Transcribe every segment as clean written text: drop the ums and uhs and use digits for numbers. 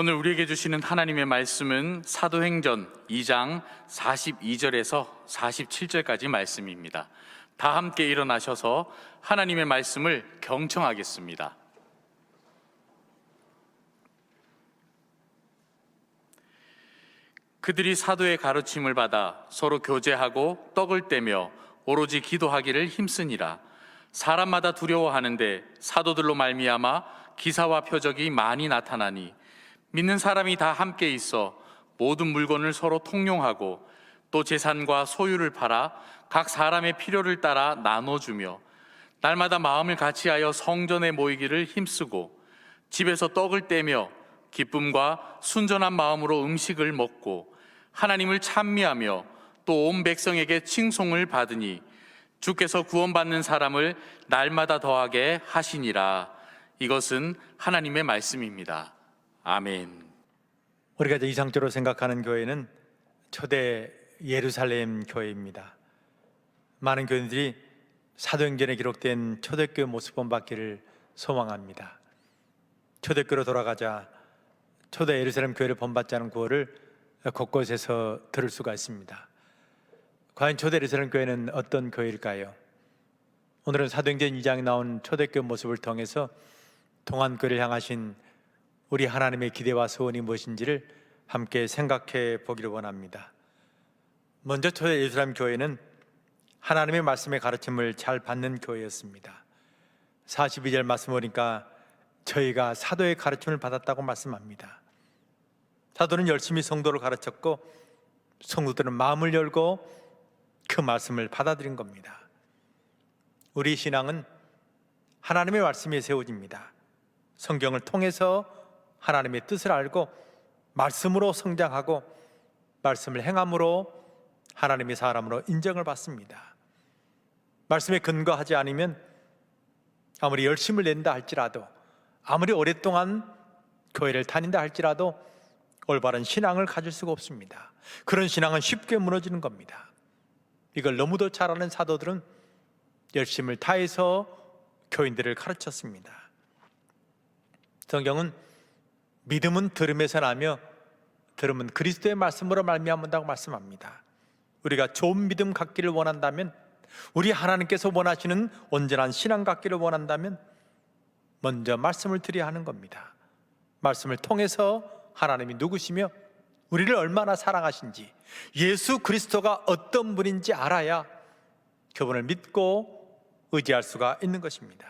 오늘 우리에게 주시는 하나님의 말씀은 사도행전 2장 42절에서 47절까지 말씀입니다. 다 함께 일어나셔서 하나님의 말씀을 경청하겠습니다. 그들이 사도의 가르침을 받아 서로 교제하고 떡을 떼며 오로지 기도하기를 힘쓰니라. 사람마다 두려워하는데 사도들로 말미암아 기사와 표적이 많이 나타나니 믿는 사람이 다 함께 있어 모든 물건을 서로 통용하고 또 재산과 소유를 팔아 각 사람의 필요를 따라 나눠주며 날마다 마음을 같이하여 성전에 모이기를 힘쓰고 집에서 떡을 떼며 기쁨과 순전한 마음으로 음식을 먹고 하나님을 찬미하며 또 온 백성에게 칭송을 받으니 주께서 구원받는 사람을 날마다 더하게 하시니라. 이것은 하나님의 말씀입니다. 아멘. 우리가 이제 이상적으로 생각하는 교회는 초대 예루살렘 교회입니다. 많은 교인들이 사도행전에 기록된 초대교회 모습 본받기를 소망합니다. 초대교회로 돌아가자 초대 예루살렘 교회를 본받자는 구호를 곳곳에서 들을 수가 있습니다. 과연 초대 예루살렘 교회는 어떤 교회일까요? 오늘은 사도행전 2장에 나온 초대교회 모습을 통해서 동안교회를 향하신 우리 하나님의 기대와 소원이 무엇인지를 함께 생각해 보기를 원합니다. 먼저 초대 예루살렘 교회는 하나님의 말씀의 가르침을 잘 받는 교회였습니다. 42절 말씀 보니까 저희가 사도의 가르침을 받았다고 말씀합니다. 사도는 열심히 성도를 가르쳤고 성도들은 마음을 열고 그 말씀을 받아들인 겁니다. 우리 신앙은 하나님의 말씀에 세워집니다. 성경을 통해서 하나님의 뜻을 알고 말씀으로 성장하고 말씀을 행함으로 하나님의 사람으로 인정을 받습니다. 말씀에 근거하지 않으면 아무리 열심을 낸다 할지라도, 아무리 오랫동안 교회를 다닌다 할지라도 올바른 신앙을 가질 수가 없습니다. 그런 신앙은 쉽게 무너지는 겁니다. 이걸 너무도 잘 아는 사도들은 열심을 다해서 교인들을 가르쳤습니다. 성경은 믿음은 들음에서 나며 들음은 그리스도의 말씀으로 말미암는다고 말씀합니다. 우리가 좋은 믿음 갖기를 원한다면, 우리 하나님께서 원하시는 온전한 신앙 갖기를 원한다면 먼저 말씀을 드려야 하는 겁니다. 말씀을 통해서 하나님이 누구시며 우리를 얼마나 사랑하신지, 예수 그리스도가 어떤 분인지 알아야 그분을 믿고 의지할 수가 있는 것입니다.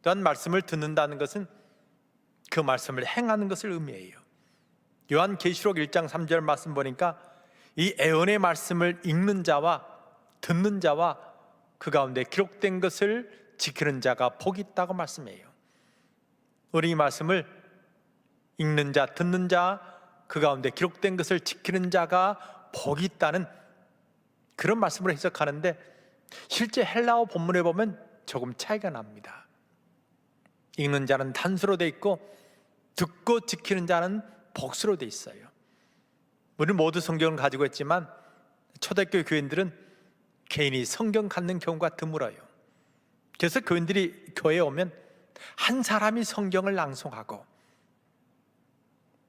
또한 말씀을 듣는다는 것은 그 말씀을 행하는 것을 의미해요. 요한계시록 1장 3절 말씀 보니까 이 애언의 말씀을 읽는 자와 듣는 자와 그 가운데 기록된 것을 지키는 자가 복이 있다고 말씀해요. 우리 이 말씀을 읽는 자, 듣는 자, 그 가운데 기록된 것을 지키는 자가 복이 있다는 그런 말씀으로 해석하는데, 실제 헬라어 본문에 보면 조금 차이가 납니다. 읽는 자는 단수로 돼 있고 듣고 지키는 자는 복수로 돼 있어요. 우리 모두 성경을 가지고 있지만 초대교회 교인들은 개인이 성경 갖는 경우가 드물어요. 그래서 교인들이 교회에 오면 한 사람이 성경을 낭송하고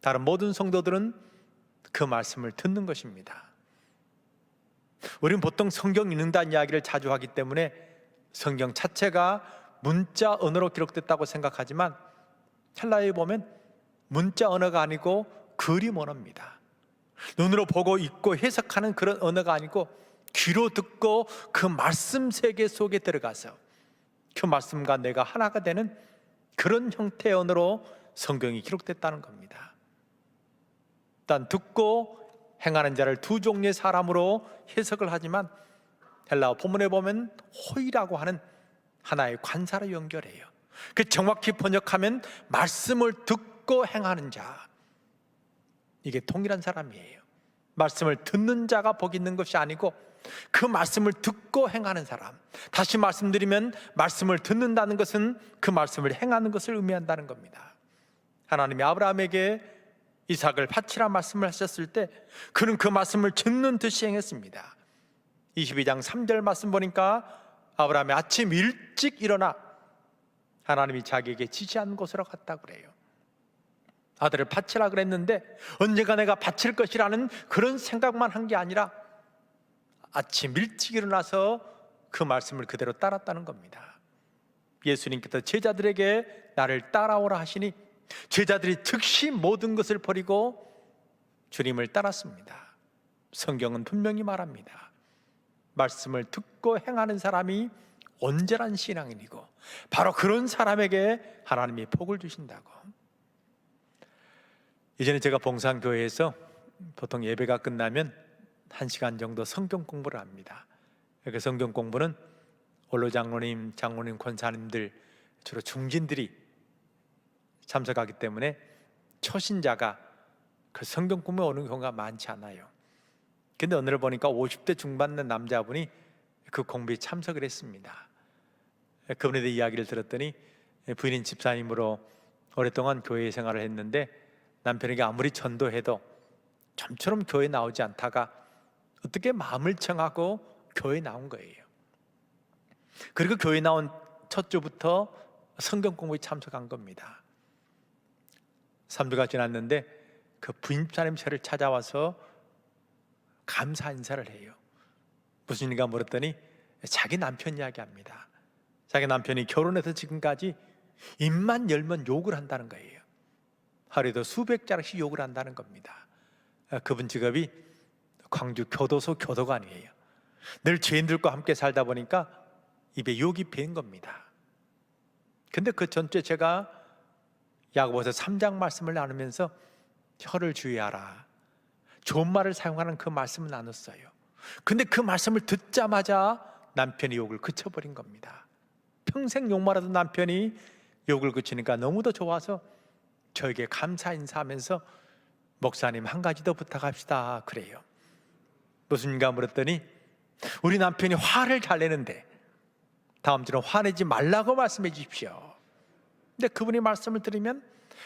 다른 모든 성도들은 그 말씀을 듣는 것입니다. 우리는 보통 성경 읽는다는 이야기를 자주 하기 때문에 성경 자체가 문자 언어로 기록됐다고 생각하지만 헬라어에 보면 문자 언어가 아니고 그림 언어입니다. 눈으로 보고 읽고 해석하는 그런 언어가 아니고 귀로 듣고 그 말씀 세계 속에 들어가서 그 말씀과 내가 하나가 되는 그런 형태의 언어로 성경이 기록됐다는 겁니다. 일단 듣고 행하는 자를 두 종류의 사람으로 해석을 하지만 헬라어 본문에 보면 호이라고 하는 하나의 관사로 연결해요. 그 정확히 번역하면 말씀을 듣고 행하는 자, 이게 동일한 사람이에요. 말씀을 듣는 자가 복 있는 것이 아니고 그 말씀을 듣고 행하는 사람. 다시 말씀드리면 말씀을 듣는다는 것은 그 말씀을 행하는 것을 의미한다는 겁니다. 하나님이 아브라함에게 이삭을 바치라 말씀을 하셨을 때 그는 그 말씀을 듣는 듯이 행했습니다. 22장 3절 말씀 보니까 아브라함이 아침 일찍 일어나 하나님이 자기에게 지시한 곳으로 갔다 그래요. 아들을 바치라 그랬는데 언젠가 내가 바칠 것이라는 그런 생각만 한 게 아니라 아침 일찍 일어나서 그 말씀을 그대로 따랐다는 겁니다. 예수님께서 제자들에게 나를 따라오라 하시니 제자들이 즉시 모든 것을 버리고 주님을 따랐습니다. 성경은 분명히 말합니다. 말씀을 듣고 행하는 사람이 온전한 신앙인이고 바로 그런 사람에게 하나님이 복을 주신다고. 이전에 제가 봉산교회에서 보통 예배가 끝나면 1시간 정도 성경 공부를 합니다. 그 성경 공부는 원로 장로님, 권사님들, 주로 중진들이 참석하기 때문에 초신자가 그 성경 공부에 오는 경우가 많지 않아요. 근데 오늘 보니까 50대 중반 된 남자분이 그 공부에 참석을 했습니다. 그분에 대해 이야기를 들었더니 부인인 집사님으로 오랫동안 교회 생활을 했는데 남편에게 아무리 전도해도 좀처럼 교회 나오지 않다가 어떻게 마음을 정하고 교회 나온 거예요. 그리고 교회 나온 첫 주부터 성경 공부에 참석한 겁니다. 3주가 지났는데 그 부인 집사님 저를 찾아와서 감사 인사를 해요. 무슨 일인가 물었더니 자기 남편 이야기합니다. 자기 남편이 결혼해서 지금까지 입만 열면 욕을 한다는 거예요. 하루에도 수백 자락씩 욕을 한다는 겁니다. 그분 직업이 광주 교도소 교도관이에요. 늘 죄인들과 함께 살다 보니까 입에 욕이 배인 겁니다. 근데 그 전주에 제가 야고보서 3장 말씀을 나누면서 혀를 주의하라, 좋은 말을 사용하는 그 말씀을 나눴어요. 근데 그 말씀을 듣자마자 남편이 욕을 그쳐버린 겁니다. 평생 욕말하던 남편이 욕을 그치니까 너무도 좋아서 저에게 감사 인사하면서 목사님 한 가지 더 부탁합시다 그래요. 무슨 일인가 물었더니 우리 남편이 화를 잘 내는데 다음 주는 화내지 말라고 말씀해 주십시오. 근데 그분이 말씀을 들으면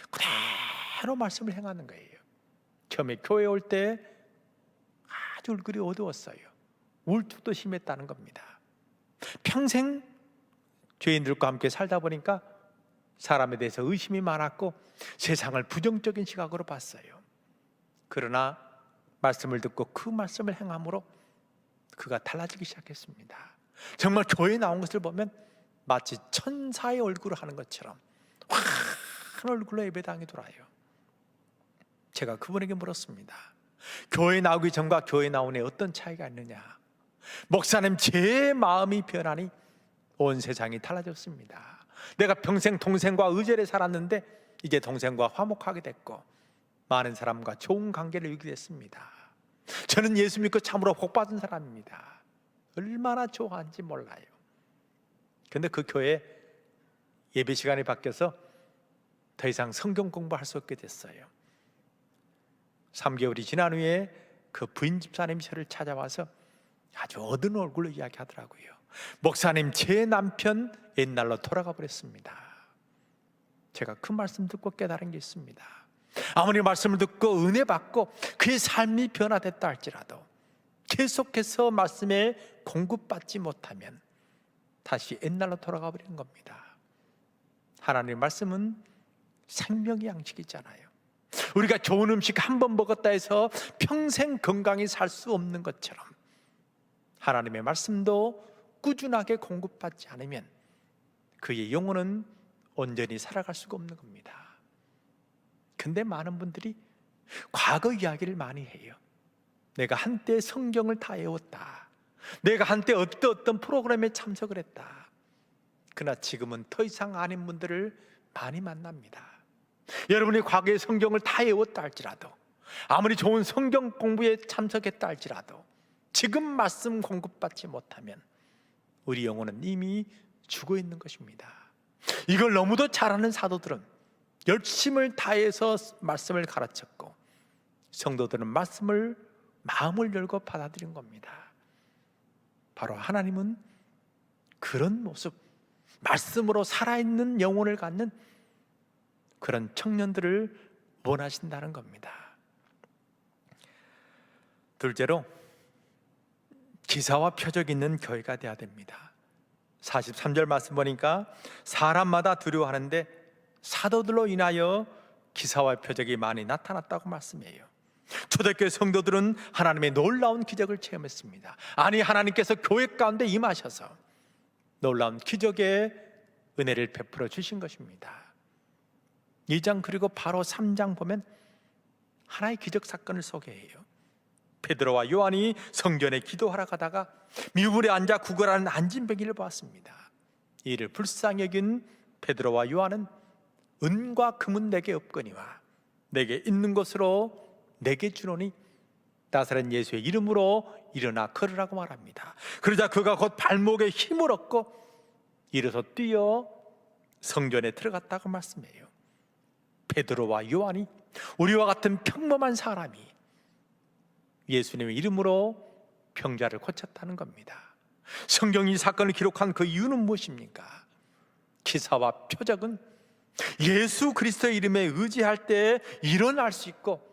그대로 말씀을 행하는 거예요. 처음에 교회 올 때 아주 얼굴이 어두웠어요. 우울증도 심했다는 겁니다. 평생 죄인들과 함께 살다 보니까 사람에 대해서 의심이 많았고 세상을 부정적인 시각으로 봤어요. 그러나 말씀을 듣고 그 말씀을 행함으로 그가 달라지기 시작했습니다. 정말 교회에 나온 것을 보면 마치 천사의 얼굴을 하는 것처럼 환한 얼굴로 예배당에 돌아요. 제가 그분에게 물었습니다. 교회 나오기 전과 교회 나온 후에 어떤 차이가 있느냐. 목사님, 제 마음이 변하니 온 세상이 달라졌습니다. 내가 평생 동생과 의절에 살았는데 이제 동생과 화목하게 됐고 많은 사람과 좋은 관계를 유지게 됐습니다. 저는 예수 믿고 참으로 복받은 사람입니다. 얼마나 좋아하는지 몰라요. 그런데 그 교회 예배 시간이 바뀌어서 더 이상 성경 공부할 수 없게 됐어요. 3개월이 지난 후에 그 부인 집사님이 저를 찾아와서 아주 어두운 얼굴로 이야기하더라고요. 목사님, 제 남편 옛날로 돌아가 버렸습니다. 제가 그 말씀 듣고 깨달은 게 있습니다. 아무리 말씀을 듣고 은혜 받고 그의 삶이 변화됐다 할지라도 계속해서 말씀에 공급받지 못하면 다시 옛날로 돌아가 버리는 겁니다. 하나님의 말씀은 생명의 양식이잖아요. 우리가 좋은 음식 한 번 먹었다 해서 평생 건강히 살 수 없는 것처럼 하나님의 말씀도 꾸준하게 공급받지 않으면 그의 영혼은 온전히 살아갈 수가 없는 겁니다. 근데 많은 분들이 과거 이야기를 많이 해요. 내가 한때 성경을 다 외웠다. 내가 한때 어떤 프로그램에 참석을 했다. 그러나 지금은 더 이상 아닌 분들을 많이 만납니다. 여러분이 과거에 성경을 다 외웠다 할지라도, 아무리 좋은 성경 공부에 참석했다 할지라도 지금 말씀 공급받지 못하면 우리 영혼은 이미 죽어 있는 것입니다. 이걸 너무도 잘하는 사도들은 열심을 다해서 말씀을 가르쳤고, 성도들은 말씀을 마음을 열고 받아들인 겁니다. 바로 하나님은 그런 모습, 말씀으로 살아있는 영혼을 갖는 그런 청년들을 원하신다는 겁니다. 둘째로, 기사와 표적이 있는 교회가 되어야 됩니다. 43절 말씀 보니까 사람마다 두려워하는데 사도들로 인하여 기사와 표적이 많이 나타났다고 말씀해요. 초대교회 성도들은 하나님의 놀라운 기적을 체험했습니다. 아니, 하나님께서 교회 가운데 임하셔서 놀라운 기적의 은혜를 베풀어 주신 것입니다. 2장 그리고 바로 3장 보면 하나의 기적 사건을 소개해요. 베드로와 요한이 성전에 기도하러 가다가 미물에 앉아 구걸하는 안진뱅이를 보았습니다. 이를 불쌍히 여긴 베드로와 요한은 은과 금은 내게 없거니와 내게 있는 것으로 내게 주노니 나사렛 예수의 이름으로 일어나 걸으라고 말합니다. 그러자 그가 곧 발목에 힘을 얻고 일어서 뛰어 성전에 들어갔다고 말씀해요. 베드로와 요한이 우리와 같은 평범한 사람이 예수님의 이름으로 병자를 고쳤다는 겁니다. 성경이 이 사건을 기록한 그 이유는 무엇입니까? 기사와 표적은 예수 그리스도의 이름에 의지할 때 일어날 수 있고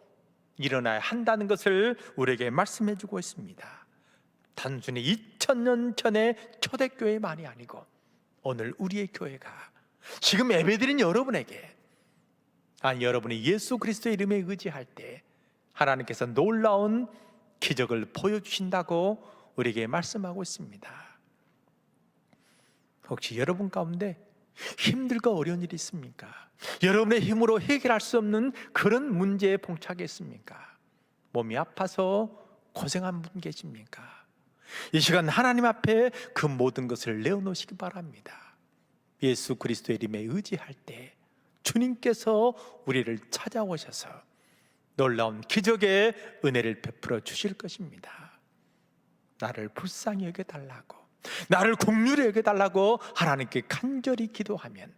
일어나야 한다는 것을 우리에게 말씀해 주고 있습니다. 단순히 2000년 전의 초대교회만이 아니고 오늘 우리의 교회가 지금 예배드린 여러분에게, 여러분이 예수 그리스도의 이름에 의지할 때 하나님께서 놀라운 기적을 보여주신다고 우리에게 말씀하고 있습니다. 혹시 여러분 가운데 힘들고 어려운 일이 있습니까? 여러분의 힘으로 해결할 수 없는 그런 문제에 봉착했습니까? 몸이 아파서 고생한 분 계십니까? 이 시간 하나님 앞에 그 모든 것을 내어놓으시기 바랍니다. 예수 그리스도의 이름에 의지할 때 주님께서 우리를 찾아오셔서 놀라운 기적의 은혜를 베풀어 주실 것입니다. 나를 불쌍히 여겨달라고, 나를 긍휼히 여겨달라고 하나님께 간절히 기도하면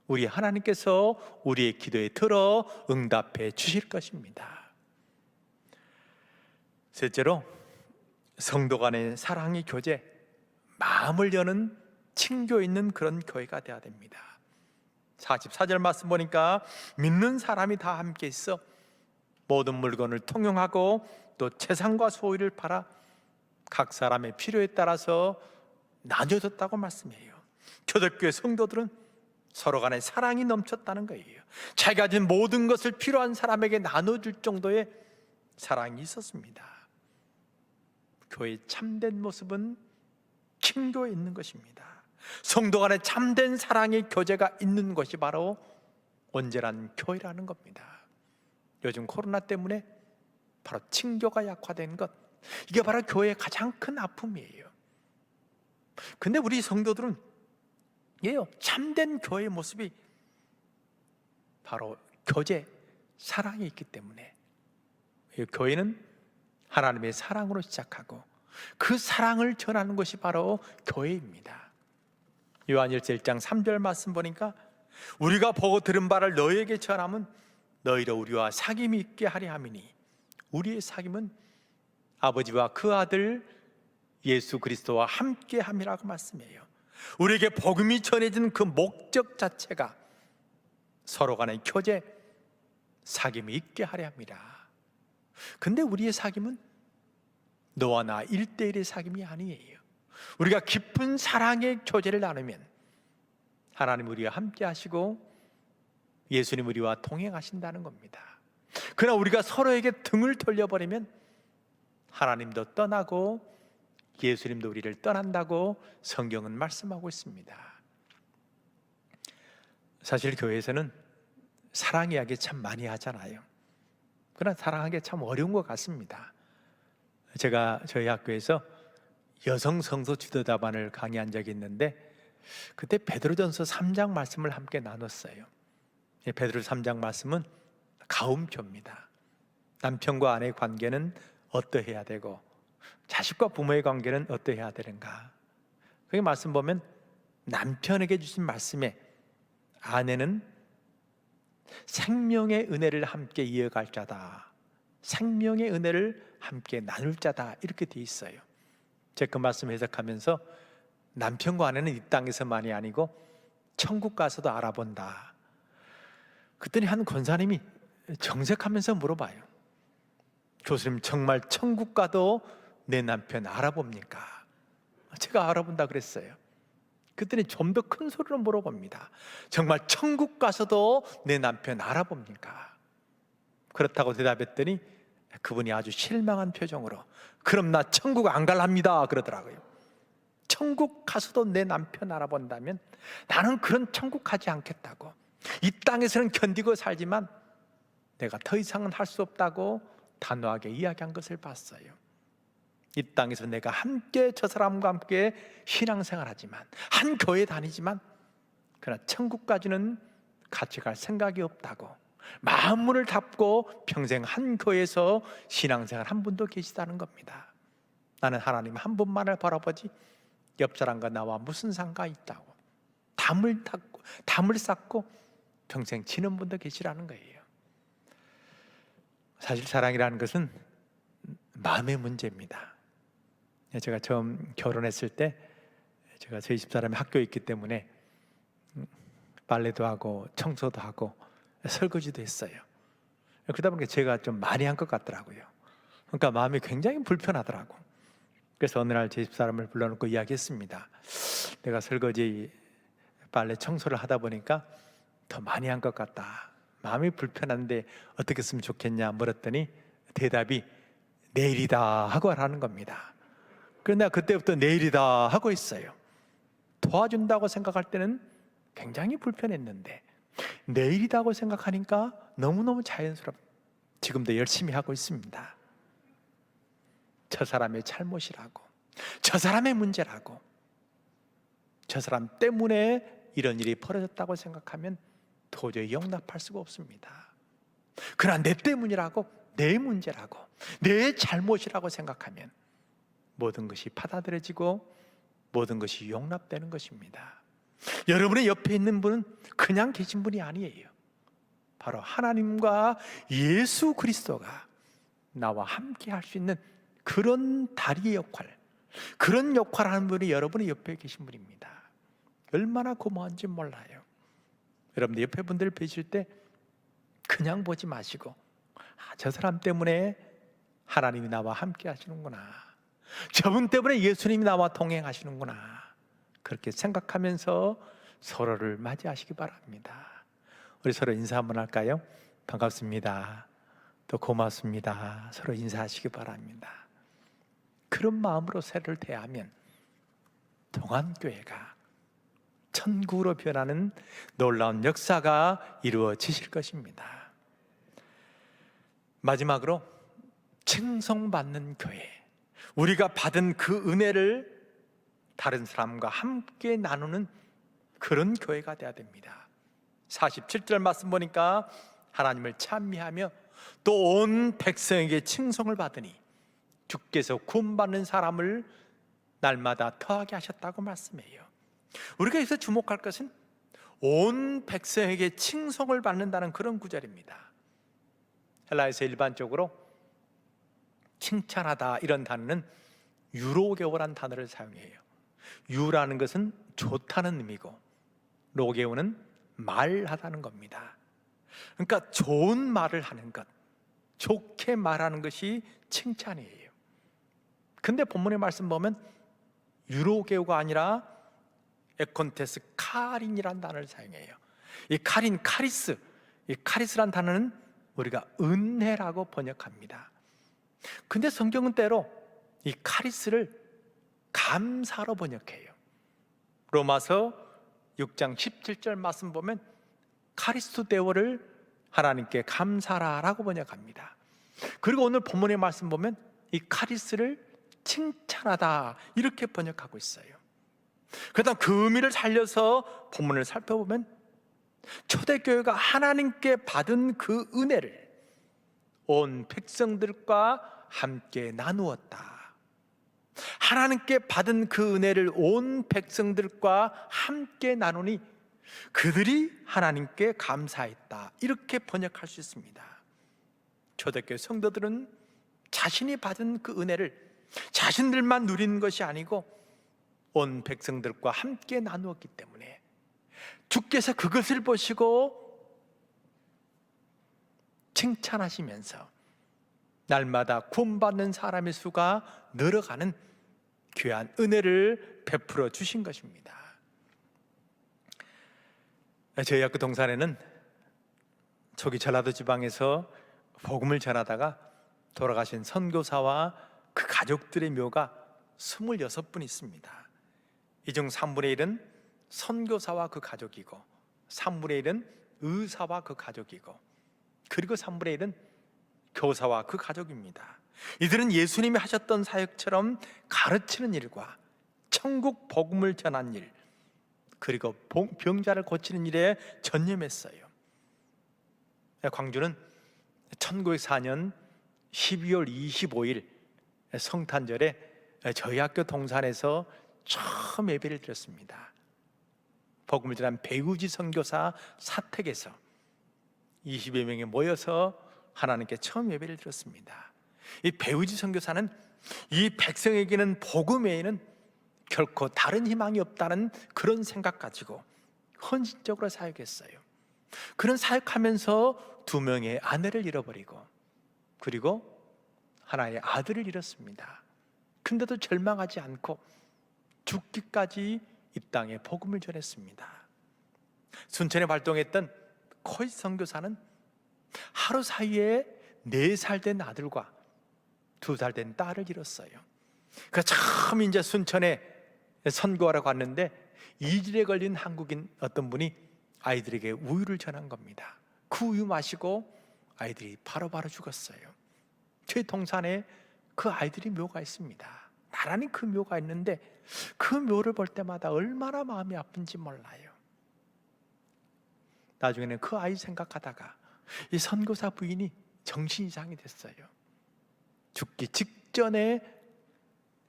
우리 하나님께서 우리의 기도에 들어 응답해 주실 것입니다. 셋째로, 성도 간의 사랑의 교제, 마음을 여는 친교 있는 그런 교회가 되어야 됩니다. 44절 말씀 보니까 믿는 사람이 다 함께 있어 모든 물건을 통용하고 또 재산과 소유를 팔아 각 사람의 필요에 따라서 나눠줬다고 말씀해요. 초대교회 성도들은 서로 간에 사랑이 넘쳤다는 거예요. 자기가 가진 모든 것을 필요한 사람에게 나눠줄 정도의 사랑이 있었습니다. 교회의 참된 모습은 친교에 있는 것입니다. 성도 간에 참된 사랑의 교제가 있는 것이 바로 온전한 교회라는 겁니다. 요즘 코로나 때문에 바로 친교가 약화된 것, 이게 바로 교회의 가장 큰 아픔이에요. 근데 우리 성도들은 참된 교회의 모습이 바로 교제, 사랑이 있기 때문에 교회는 하나님의 사랑으로 시작하고 그 사랑을 전하는 것이 바로 교회입니다. 요한일서 1장 3절 말씀 보니까 우리가 보고 들은 바를 너희에게 전함은 너희로 우리와 사귐이 있게 하려 함이니 우리의 사귐은 아버지와 그 아들 예수 그리스도와 함께 함이라고 말씀해요. 우리에게 복음이 전해진 그 목적 자체가 서로 간의 교제, 사귐이 있게 하려 합니다. 근데 우리의 사귐은 너와 나 1대1의 사귐이 아니에요. 우리가 깊은 사랑의 교제를 나누면 하나님 우리와 함께 하시고 예수님 우리와 동행하신다는 겁니다. 그러나 우리가 서로에게 등을 돌려버리면 하나님도 떠나고 예수님도 우리를 떠난다고 성경은 말씀하고 있습니다. 사실 교회에서는 사랑 이야기 참 많이 하잖아요. 그러나 사랑하기 참 어려운 것 같습니다. 제가 저희 학교에서 여성 성소 지도자반을 강의한 적이 있는데 그때 베드로전서 3장 말씀을 함께 나눴어요. 베드로 3장 말씀은 가움표입니다. 남편과 아내의 관계는 어떠해야 되고 자식과 부모의 관계는 어떠해야 되는가. 거기 말씀 보면 남편에게 주신 말씀에 아내는 생명의 은혜를 함께 이어갈 자다, 생명의 은혜를 함께 나눌 자다, 이렇게 돼 있어요. 제가 그 말씀 해석하면서 남편과 아내는 이 땅에서만이 아니고 천국 가서도 알아본다. 그랬더니 한 권사님이 정색하면서 물어봐요. 교수님, 정말 천국 가도 내 남편 알아봅니까? 제가 알아본다 그랬어요. 그랬더니 좀 더 큰 소리로 물어봅니다. 정말 천국 가서도 내 남편 알아봅니까? 그렇다고 대답했더니 그분이 아주 실망한 표정으로 그럼 나 천국 안 갈랍니다 그러더라고요. 천국 가서도 내 남편 알아본다면 나는 그런 천국 가지 않겠다고. 이 땅에서는 견디고 살지만 내가 더 이상은 할 수 없다고 단호하게 이야기한 것을 봤어요. 이 땅에서 내가 함께 저 사람과 함께 신앙생활하지만 한 교회 다니지만 그러나 천국까지는 같이 갈 생각이 없다고 마음문을 닫고 평생 한 교회에서 신앙생활 한 분도 계시다는 겁니다. 나는 하나님 한 분만을 바라보지 옆 사람과 나와 무슨 상관이 있다고 담을 쌓고 평생 지는 분도 계시라는 거예요. 사실 사랑이라는 것은 마음의 문제입니다. 제가 처음 결혼했을 때 제가 저희 집사람이 학교에 있기 때문에 빨래도 하고 청소도 하고 설거지도 했어요. 그러다 보니까 제가 좀 많이 한 것 같더라고요. 그러니까 마음이 굉장히 불편하더라고. 그래서 어느 날 제 집사람을 불러놓고 이야기했습니다. 내가 설거지 빨래 청소를 하다 보니까 더 많이 한 것 같다. 마음이 불편한데 어떻게 했으면 좋겠냐 물었더니 대답이 내일이다 하고 하라는 겁니다. 그래서 내가 그때부터 내일이다 하고 있어요. 도와준다고 생각할 때는 굉장히 불편했는데 내일이라고 생각하니까 너무너무 자연스럽고 지금도 열심히 하고 있습니다. 저 사람의 잘못이라고, 저 사람의 문제라고, 저 사람 때문에 이런 일이 벌어졌다고 생각하면 도저히 용납할 수가 없습니다. 그러나 내 때문이라고, 내 문제라고, 내 잘못이라고 생각하면 모든 것이 받아들여지고 모든 것이 용납되는 것입니다. 여러분의 옆에 있는 분은 그냥 계신 분이 아니에요. 바로 하나님과 예수 그리스도가 나와 함께 할 수 있는 그런 다리의 역할, 그런 역할을 하는 분이 여러분의 옆에 계신 분입니다. 얼마나 고마운지 몰라요. 여러분들 옆에 분들 뵈실 때 그냥 보지 마시고 저 사람 때문에 하나님이 나와 함께 하시는구나, 저분 때문에 예수님이 나와 동행하시는구나, 그렇게 생각하면서 서로를 맞이하시기 바랍니다. 우리 서로 인사 한번 할까요? 반갑습니다, 또 고맙습니다, 서로 인사하시기 바랍니다. 그런 마음으로 서로를 대하면 동안교회가 천국으로 변하는 놀라운 역사가 이루어지실 것입니다. 마지막으로 칭송받는 교회, 우리가 받은 그 은혜를 다른 사람과 함께 나누는 그런 교회가 되어야 됩니다. 47절 말씀 보니까 하나님을 찬미하며 또 온 백성에게 칭송을 받으니 주께서 구원받는 사람을 날마다 더하게 하셨다고 말씀해요. 우리가 여기서 주목할 것은 온 백성에게 칭송을 받는다는 그런 구절입니다. 헬라에서 일반적으로 칭찬하다 이런 단어는 유로게오라는 단어를 사용해요. 유라는 것은 좋다는 의미고 로게오는 말하다는 겁니다. 그러니까 좋은 말을 하는 것, 좋게 말하는 것이 칭찬이에요. 근데 본문의 말씀 보면 유로게오가 아니라 에콘테스 카린이라는 단어를 사용해요. 이 카린, 카리스, 이 카리스란 단어는 우리가 은혜라고 번역합니다. 근데 성경은 때로 이 카리스를 감사로 번역해요. 로마서 6장 17절 말씀 보면 카리스토 데오를 하나님께 감사라라고 번역합니다. 그리고 오늘 본문의 말씀 보면 이 카리스를 칭찬하다 이렇게 번역하고 있어요. 그다음 그 의미를 살려서 본문을 살펴보면 초대교회가 하나님께 받은 그 은혜를 온 백성들과 함께 나누었다. 하나님께 받은 그 은혜를 온 백성들과 함께 나누니 그들이 하나님께 감사했다, 이렇게 번역할 수 있습니다. 초대교회 성도들은 자신이 받은 그 은혜를 자신들만 누리는 것이 아니고 온 백성들과 함께 나누었기 때문에 주께서 그것을 보시고 칭찬하시면서 날마다 구원받는 사람의 수가 늘어가는 귀한 은혜를 베풀어 주신 것입니다. 저희 학교 동산에는 초기 전라도 지방에서 복음을 전하다가 돌아가신 선교사와 그 가족들의 묘가 26분 있습니다. 이 중 3분의 1은 선교사와 그 가족이고 3분의 1은 의사와 그 가족이고 그리고 3분의 1은 교사와 그 가족입니다. 이들은 예수님이 하셨던 사역처럼 가르치는 일과 천국 복음을 전하는 일, 그리고 병자를 고치는 일에 전념했어요. 광주는 1904년 12월 25일 성탄절에 저희 학교 동산에서 처음 예배를 드렸습니다. 복음을 전한 배우지 선교사 사택에서 20여 명이 모여서 하나님께 처음 예배를 드렸습니다. 이 배우지 선교사는 이 백성에게는 복음 외에는 결코 다른 희망이 없다는 그런 생각 가지고 헌신적으로 사역했어요. 그런 사역하면서 2명의 아내를 잃어버리고 그리고 하나의 아들을 잃었습니다. 근데도 절망하지 않고 죽기까지 이 땅에 복음을 전했습니다. 순천에 활동했던 코이 선교사는 하루 사이에 4살 된 아들과 2살 된 딸을 잃었어요. 그 처음 이제 순천에 선교하러 갔는데 이질에 걸린 한국인 어떤 분이 아이들에게 우유를 전한 겁니다. 그 우유 마시고 아이들이 바로바로 죽었어요. 제 동산에 그 아이들이 묘가 있습니다. 나란히 그 묘가 있는데 그 묘를 볼 때마다 얼마나 마음이 아픈지 몰라요. 나중에는 그 아이 생각하다가 이 선교사 부인이 정신 이상이 됐어요. 죽기 직전에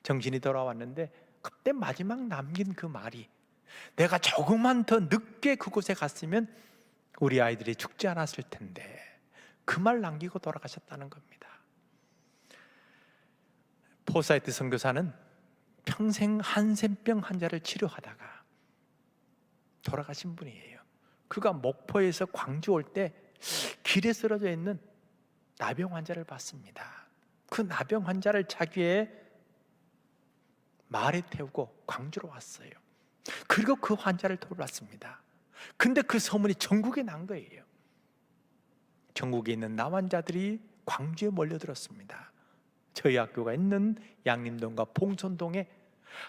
정신이 돌아왔는데 그때 마지막 남긴 그 말이, 내가 조금만 더 늦게 그곳에 갔으면 우리 아이들이 죽지 않았을 텐데, 그 말 남기고 돌아가셨다는 겁니다. 포사이트 선교사는 평생 한센병 환자를 치료하다가 돌아가신 분이에요. 그가 목포에서 광주 올 때 길에 쓰러져 있는 나병 환자를 봤습니다. 그 나병 환자를 자기의 말에 태우고 광주로 왔어요. 그리고 그 환자를 돌봤습니다. 근데 그 소문이 전국에 난 거예요. 전국에 있는 나환자들이 광주에 몰려들었습니다. 저희 학교가 있는 양림동과 봉선동에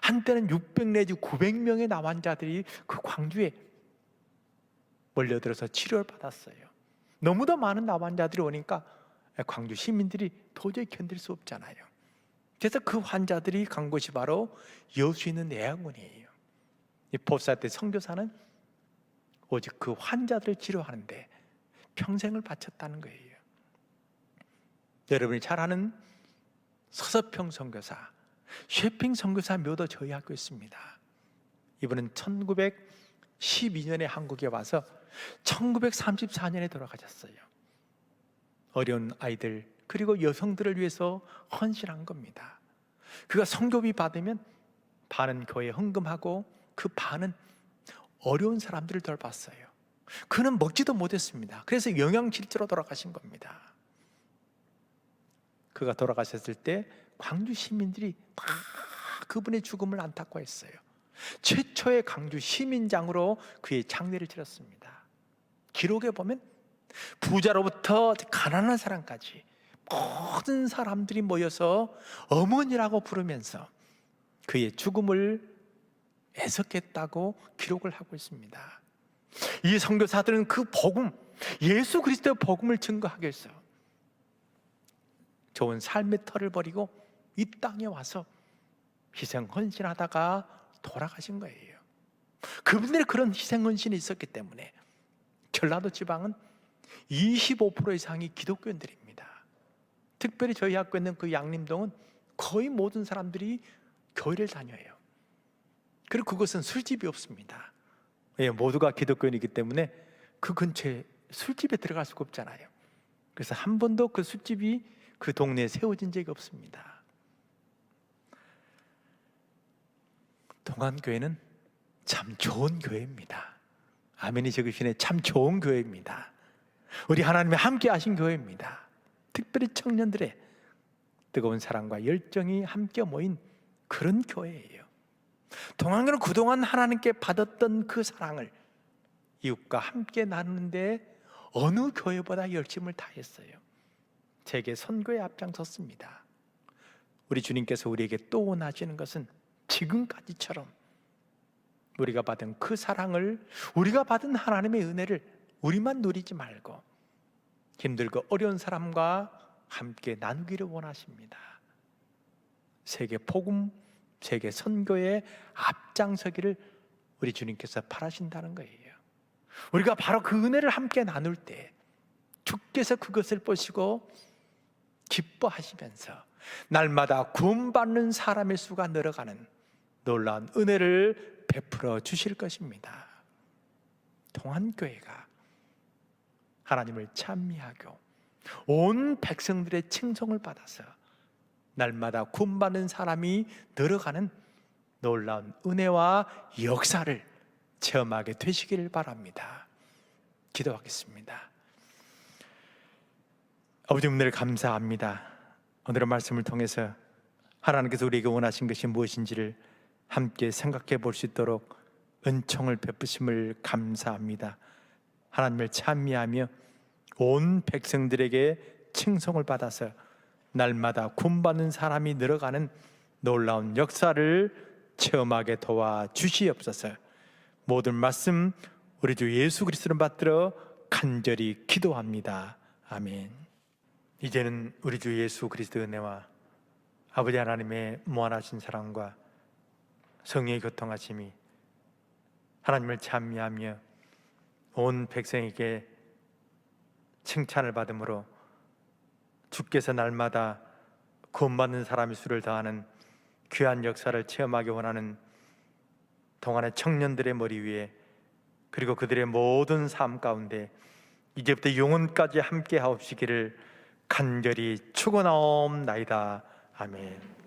한때는 600 내지 900명의 나환자들이 그 광주에 몰려들어서 치료를 받았어요. 너무도 많은 나환자들이 오니까 광주 시민들이 도저히 견딜 수 없잖아요. 그래서 그 환자들이 간 곳이 바로 여수 있는 내양군이에요. 이 포사이트 선교사는 오직 그 환자들을 치료하는데 평생을 바쳤다는 거예요. 여러분이 잘 아는 서서평 선교사, 쉐핑 선교사 묘도 저희 학교에 있습니다. 이분은 1912년에 한국에 와서 1934년에 돌아가셨어요. 어려운 아이들 그리고 여성들을 위해서 헌신한 겁니다. 그가 선교비 받으면 반은 교회에 헌금하고 그 반은 어려운 사람들을 돌봤어요. 그는 먹지도 못했습니다. 그래서 영양실조로 돌아가신 겁니다. 그가 돌아가셨을 때 광주 시민들이 다 그분의 죽음을 안타까워했어요. 최초의 광주 시민장으로 그의 장례를 치렀습니다. 기록에 보면 부자로부터 가난한 사람까지 모든 사람들이 모여서 어머니라고 부르면서 그의 죽음을 애석했다고 기록을 하고 있습니다. 이 선교사들은 그 복음, 예수 그리스도의 복음을 증거하기 위해서 좋은 삶의 터를 버리고 이 땅에 와서 희생 헌신하다가 돌아가신 거예요. 그분들의 그런 희생 헌신이 있었기 때문에 전라도 지방은 25% 이상이 기독교인들입니다. 특별히 저희 학교에 있는 그 양림동은 거의 모든 사람들이 교회를 다녀요. 그리고 그것은 술집이 없습니다. 모두가 기독교인이기 때문에 그 근처에 술집에 들어갈 수가 없잖아요. 그래서 한 번도 그 술집이 그 동네에 세워진 적이 없습니다. 동안교회는 참 좋은 교회입니다. 아멘이 적으시네. 참 좋은 교회입니다. 우리 하나님이 함께 하신 교회입니다. 특별히 청년들의 뜨거운 사랑과 열정이 함께 모인 그런 교회예요. 동안교회는 그동안 하나님께 받았던 그 사랑을 이웃과 함께 나누는데 어느 교회보다 열심을 다했어요. 세계 선교에 앞장섰습니다. 우리 주님께서 우리에게 또 원하시는 것은 지금까지처럼 우리가 받은 그 사랑을, 우리가 받은 하나님의 은혜를 우리만 누리지 말고 힘들고 어려운 사람과 함께 나누기를 원하십니다. 세계 복음, 세계 선교에 앞장서기를 우리 주님께서 바라신다는 거예요. 우리가 바로 그 은혜를 함께 나눌 때 주께서 그것을 보시고 기뻐하시면서 날마다 구원받는 사람의 수가 늘어가는 놀라운 은혜를 베풀어 주실 것입니다. 동안교회가 하나님을 찬미하고 온 백성들의 칭송을 받아서 날마다 구원받는 사람이 늘어가는 놀라운 은혜와 역사를 체험하게 되시기를 바랍니다. 기도하겠습니다. 아버지, 은혜를 감사합니다. 오늘의 말씀을 통해서 하나님께서 우리에게 원하신 것이 무엇인지를 함께 생각해 볼 수 있도록 은총을 베푸심을 감사합니다. 하나님을 찬미하며 온 백성들에게 칭송을 받아서 날마다 구원받는 사람이 늘어가는 놀라운 역사를 체험하게 도와주시옵소서. 모든 말씀 우리 주 예수 그리스도를 받들어 간절히 기도합니다. 아멘. 이제는 우리 주 예수 그리스도의 은혜와 아버지 하나님의 무한하신 사랑과 성령의 교통하심이 하나님을 찬미하며 온 백성에게 칭찬을 받음으로 주께서 날마다 구원받는 사람의 수를 더하는 귀한 역사를 체험하기 원하는 동안의 청년들의 머리 위에, 그리고 그들의 모든 삶 가운데 이제부터 영원까지 함께 하옵시기를 간절히 축원하옵나이다. 아멘.